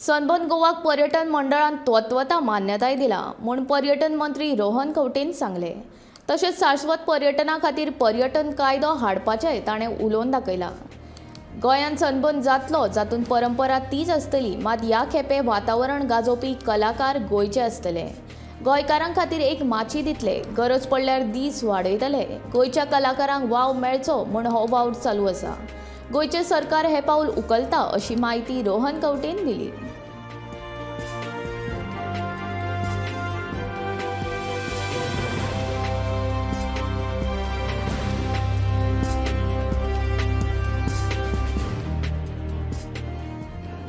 Sunburn गोवाक पर्यटन मंडळान त्वत्वता मान्यताय दिला म्हूण पर्यटन मंत्री रोहन खंवटेन सांगले. तशेंच शाश्वत पर्यटना खातीर पर्यटन कायदो हाडपाचेय ताणें उलोवन दाखयला. गोंयांत सनबर्न जातलो जातूंत परंपरा तीच आसतली, मात ह्या खेपे वातावरण गाजोवपी कलाकार गोंयचे आसतले. गोंयकारांक खातीर एक माची दितले, गरज पडल्यार दीस वाडयतले. गोंयच्या कलाकारांक वाव मेळचो म्हूण हो वावर चालू आसा. गोंयचे सरकार हे पाऊल उखलता अशी माहिती रोहन खंवटेन दिली.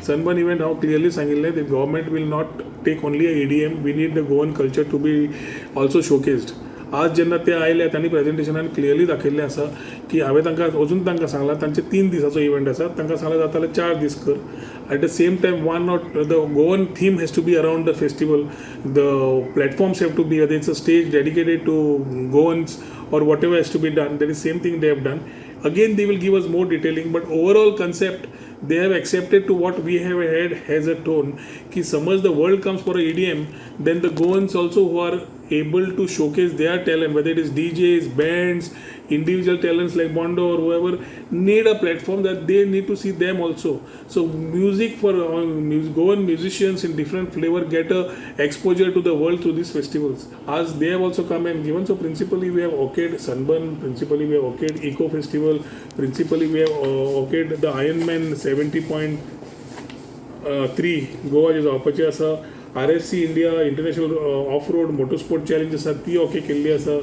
Sunburn event how clearly सांगितले the government will not take only a EDM, we need the Goan culture to be also showcased. आज जेन्ना ते आयले तांणी प्रेजेंटेशनान क्लियरली दाखयल्लें आसा की हांवें तांकां अजून तांकां सांगलां तांचे 3 दिसाचो इव्हेंट आसा, तांकां सांगलें जाता जाल्यार 4 दीस कर. At the same time one not the Goan theme has to be around the festival. The platforms have to be whether it's a stage dedicated to Goans or whatever has to be done, that is same thing they have done. Again they will give us more detailing, but overall concept they have accepted to what we have had has a tone ki समज the world comes for a EDM, then the Goans also who are able to showcase their talent, whether it is DJs, bands, individual talents like Bondo or whoever, need a platform that they need to see them also. So music for Goan musicians in different flavor get a exposure to the world through these festivals. As they have also come and given, so principally we have okayed Sunburn, principally we have okayed Eco Festival, principally we have okayed the Ironman 70.3 Goa जे जावपाची आसा. RFC India international of road motorsport challenge आसा ती okay केल्ली आसा.